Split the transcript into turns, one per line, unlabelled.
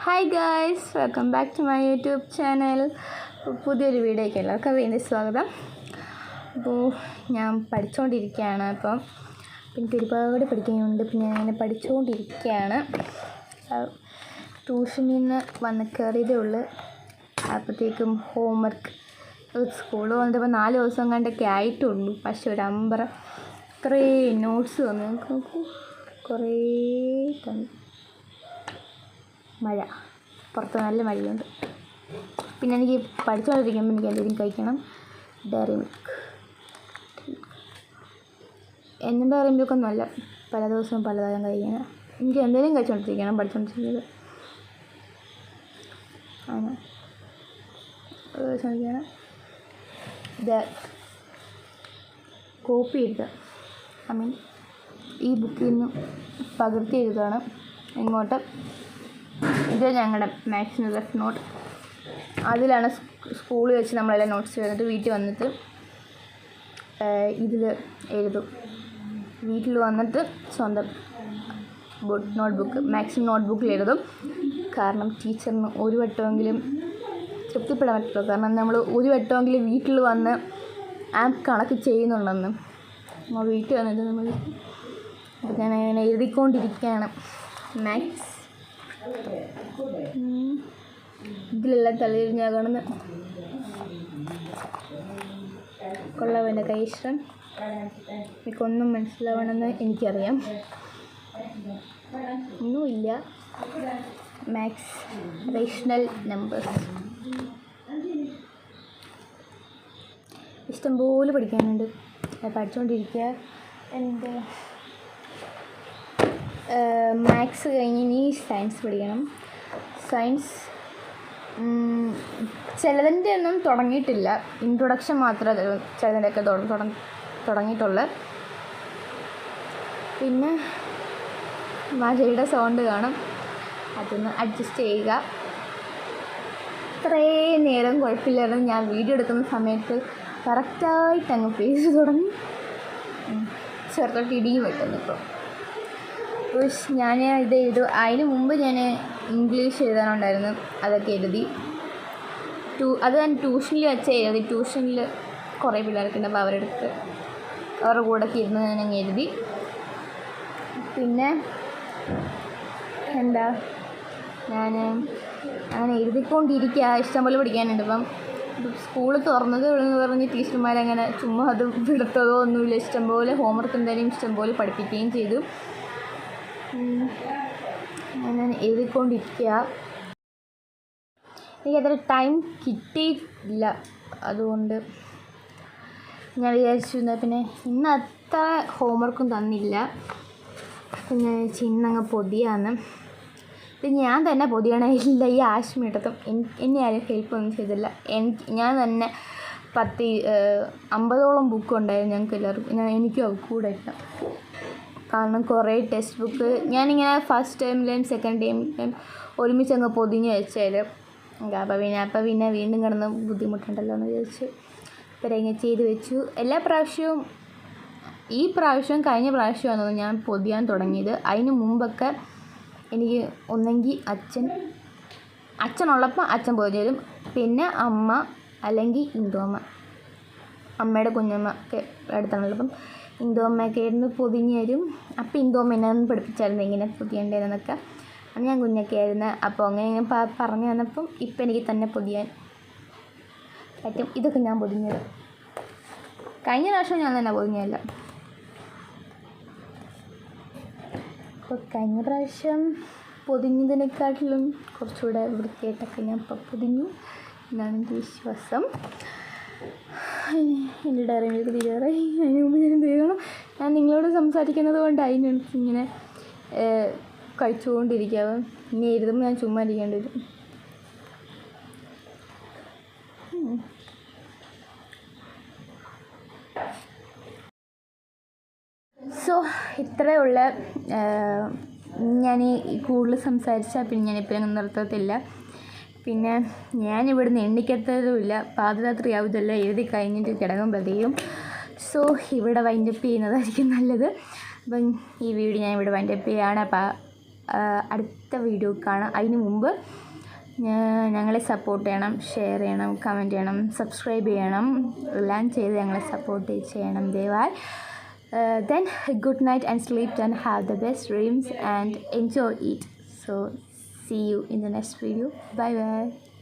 Hi guys, welcome back to my YouTube channel. പുതിയൊരു വീഡിയോയ്ക്ക് എല്ലാവർക്കും വേണ്ടി സ്വാഗതം. അപ്പോൾ ഞാൻ പഠിച്ചുകൊണ്ടിരിക്കുകയാണ്. അപ്പം എനിക്ക് ഒരുപാട് പഠിക്കാനുണ്ട്. പിന്നെ ഞാൻ അങ്ങനെ പഠിച്ചുകൊണ്ടിരിക്കുകയാണ്. ട്യൂഷനിൽ നിന്ന് വന്ന് കയറിയതേ ഉള്ളൂ. അപ്പോഴത്തേക്കും ഹോംവർക്ക് സ്കൂളിൽ വന്നപ്പോൾ 4 ദിവസം കണ്ടൊക്കെ ആയിട്ടുള്ളൂ. പക്ഷെ ഒരു കുറേ നോട്ട്സ് വന്നു. നോക്കൂ, കുറേ തന്നു. മഴ, പുറത്ത് നല്ല മഴയുണ്ട്. പിന്നെ എനിക്ക് പഠിച്ചുകൊണ്ടിരിക്കുമ്പോൾ എനിക്ക് എന്തെങ്കിലും കഴിക്കണം. ഡയറി മിൽക്ക് എന്നും ഡയറി മിൽക്കൊന്നും അല്ല, പല ദിവസവും പലതരം കഴിക്കണം. എനിക്ക് എന്തെങ്കിലും കഴിച്ചുകൊണ്ടിരിക്കണം പഠിച്ചുകൊണ്ടിരിക്കുന്നത്. അങ്ങനെ കഴിച്ചുകൊണ്ടിരിക്കണം. ഇത് കോപ്പി എഴുതുക, ഈ ബുക്കിൽ നിന്ന് പകർത്തി എഴുതുകയാണ് ഇങ്ങോട്ട്. ഇത് ഞങ്ങളുടെ മാത്സിന് റഫ് നോട്ട്. അതിലാണ് സ്കൂളിൽ വെച്ച് നമ്മളെല്ലാം നോട്ട്സ് എഴുതിട്ട് വീട്ടിൽ വന്നിട്ട് ഇതിൽ എഴുതും. വീട്ടിൽ വന്നിട്ട് സ്വന്തം നോട്ട്ബുക്ക് മാത്സിന് നോട്ട്ബുക്കിൽ എഴുതും. കാരണം ടീച്ചറിന് ഒരു വട്ടമെങ്കിലും തൃപ്തിപ്പെടാൻ പറ്റുള്ളൂ. കാരണം നമ്മൾ ഒരു വട്ടമെങ്കിലും വീട്ടിൽ വന്ന് ആ കണക്ക് ചെയ്യുന്നുണ്ടെന്ന് നമ്മൾ വീട്ടിൽ വന്നിട്ട് നമ്മൾ അപ്പോൾ ഞാൻ അങ്ങനെ എഴുതിക്കൊണ്ടിരിക്കുകയാണ് മാത്സ്. ഇതിലെല്ലാം തലയിരിഞ്ഞാകണമെന്ന് കൊള്ളാം. എൻ്റെ കൈ ഇഷ്ടം. എനിക്കൊന്നും മനസ്സിലാവണമെന്ന് എനിക്കറിയാം. ഒന്നുമില്ല. മാത്സ്, റേഷണൽ നമ്പേഴ്സ് ഇഷ്ടംപോലെ പഠിക്കാനുണ്ട്. പഠിച്ചുകൊണ്ടിരിക്കുക. എൻ്റെ മാത്സ് കഴിഞ്ഞ് ഇനി സയൻസ് പഠിക്കണം. സയൻസ് ചിലതിൻ്റെ ഒന്നും തുടങ്ങിയിട്ടില്ല. ഇൻട്രൊഡക്ഷൻ മാത്രമേ ചിലതിൻ്റെയൊക്കെ തുടങ്ങിയിട്ടുള്ളൂ. പിന്നെ മഴയുടെ സൗണ്ട് കാണും, അതൊന്ന് അഡ്ജസ്റ്റ് ചെയ്യുക. ഇത്രയും നേരം കുഴപ്പമില്ലായിരുന്നു. ഞാൻ വീഡിയോ എടുക്കുന്ന സമയത്ത് കറക്റ്റായിട്ട് അങ്ങ് പേസ് തുടങ്ങി. ചെറുതായിട്ട് ഇടിയും വെട്ടുന്നു. ഇപ്പോൾ ഞാൻ ഇത് എഴുതും. അതിന് മുമ്പ് ഞാൻ ഇംഗ്ലീഷ് എഴുതാനുണ്ടായിരുന്നു, അതൊക്കെ എഴുതി. അത് ഞാൻ ട്യൂഷനിൽ വെച്ച് എഴുതി. ട്യൂഷനിൽ കുറേ പിള്ളേരൊക്കെ ഉണ്ട്. അപ്പോൾ അവരുടെ കൂടെയൊക്കെ ഇരുന്ന് ഞാൻ എഴുതി. പിന്നെ ഞാൻ അങ്ങനെ എഴുതിക്കൊണ്ടിരിക്കുക. ഇഷ്ടംപോലെ പഠിക്കാനുണ്ട്. ഇപ്പം സ്കൂൾ തുറന്നത് എന്ന് പറഞ്ഞ് ടീച്ചർമാരങ്ങനെ ചുമ്മാ അത് വിടുത്തതോ ഒന്നുമില്ല. ഇഷ്ടംപോലെ ഹോംവർക്ക് എന്തായാലും ഇഷ്ടംപോലെ പഠിപ്പിക്കുകയും ചെയ്തു. ഞാൻ എഴുതിക്കൊണ്ടിരിക്കുക. എനിക്കത്ര ടൈം കിട്ടിയില്ല. അതുകൊണ്ട് ഞാൻ വിചാരിച്ചു പിന്നെ ഇന്ന് അത്ര ഹോംവർക്കും തന്നില്ല. പിന്നെ ഇന്നങ്ങ് പൊതിയാന്ന്. പിന്നെ ഞാൻ തന്നെ പൊതിയണമില്ല. ഈ ആശ്മീട്ടത്തും എന്നെ ആരും ഹെൽപ്പൊന്നും ചെയ്തില്ല. ഞാൻ തന്നെ 50ഓളം ബുക്കുണ്ടായിരുന്നു ഞങ്ങൾക്ക് എല്ലാവർക്കും. എനിക്കും അത് കൂടെ ഇല്ല. കാരണം കുറേ ടെക്സ്റ്റ് ബുക്ക് ഞാനിങ്ങനെ ഫസ്റ്റ് ടൈമിലും സെക്കൻഡ് ടൈമിലും ഒരുമിച്ച് അങ്ങ് പൊതിഞ്ഞ് വെച്ചാൽ അപ്പോൾ പിന്നെ വീണ്ടും കിടന്ന് ബുദ്ധിമുട്ടുണ്ടല്ലോ എന്ന് വിചാരിച്ച് ഇപ്പം ഇങ്ങനെ ചെയ്ത് വെച്ചു. എല്ലാ പ്രാവശ്യവും ഈ പ്രാവശ്യവും കഴിഞ്ഞ പ്രാവശ്യമാണെന്ന് ഞാൻ പൊതിയാൻ തുടങ്ങിയത്. അതിന് മുമ്പൊക്കെ എനിക്ക് ഒന്നെങ്കിൽ അച്ഛനുള്ളപ്പോൾ അച്ഛൻ പൊതിഞ്ഞ് തരും. പിന്നെ അമ്മ അല്ലെങ്കിൽ ഇന്ദുവമ്മ, അമ്മയുടെ കുഞ്ഞമ്മ ഒക്കെ അടുത്താണുള്ളപ്പം ഇന്ദുവമ്മയൊക്കെ ആയിരുന്നു പൊതിഞ്ഞ് തരും. അപ്പോൾ ഇന്ദുവമ്മ എന്നെ ഒന്ന് പഠിപ്പിച്ചായിരുന്നു എങ്ങനെ പൊതിയേണ്ടതെന്നൊക്കെ. അന്ന് ഞാൻ കുഞ്ഞൊക്കെ ആയിരുന്നു. അപ്പോൾ അങ്ങനെ പറഞ്ഞു തന്നപ്പം ഇപ്പം എനിക്ക് തന്നെ പൊതിയാൻ പറ്റും. ഇതൊക്കെ ഞാൻ പൊതിഞ്ഞത്. കഴിഞ്ഞ പ്രാവശ്യം ഞാൻ തന്നെ പൊതിഞ്ഞതല്ല. അപ്പോൾ കഴിഞ്ഞ പ്രാവശ്യം പൊതിഞ്ഞതിനെക്കാട്ടിലും കുറച്ചുകൂടെ വൃത്തിയായിട്ടൊക്കെ ഞാൻ ഇപ്പം പൊതിഞ്ഞു എന്നാണ് എൻ്റെ വിശ്വാസം. എൻ്റെ ഡയറി മിൽക്ക് തീരാറായി. അതിന് മുമ്പ് ഞാൻ എന്ത് ചെയ്യണം? ഞാൻ നിങ്ങളോട് സംസാരിക്കുന്നത് കൊണ്ട് അതിനനുസരിച്ച് കഴിച്ചുകൊണ്ടിരിക്കുക. ഇനി എഴുതുമ്പോൾ ഞാൻ ചുമ്മാ ഇരിക്കേണ്ടി വരും. സോ ഇത്രയേ ഉള്ള. ഞാൻ കൂടുതൽ സംസാരിച്ചാൽ പിന്നെ ഞാനിപ്പോൾ നിർത്തത്തില്ല. പിന്നെ ഞാനിവിടുന്ന് എണ്ണിക്കത്തതുമില്ല. പാതിരാത്രിയാവും ഇതെല്ലാം എഴുതി കഴിഞ്ഞിട്ട് കിടക്കുമ്പോഴത്തേക്കും. സോ ഇവിടെ വൈൻഡപ്പ് ചെയ്യുന്നതായിരിക്കും നല്ലത്. അപ്പം ഈ വീഡിയോ ഞാൻ ഇവിടെ വൈൻഡപ്പ് ചെയ്യുകയാണ്. അപ്പോൾ അടുത്ത വീഡിയോ കാണാം. അതിന് മുമ്പ് ഞങ്ങളെ സപ്പോർട്ട് ചെയ്യണം, ഷെയർ ചെയ്യണം, കമൻറ്റ് ചെയ്യണം, സബ്സ്ക്രൈബ് ചെയ്യണം, എല്ലാം ചെയ്ത് ഞങ്ങളെ സപ്പോർട്ട് ചെയ്യണം ദയവായി. Then good night and sleep and have the best dreams and enjoy it. So see you in the next video. Bye bye.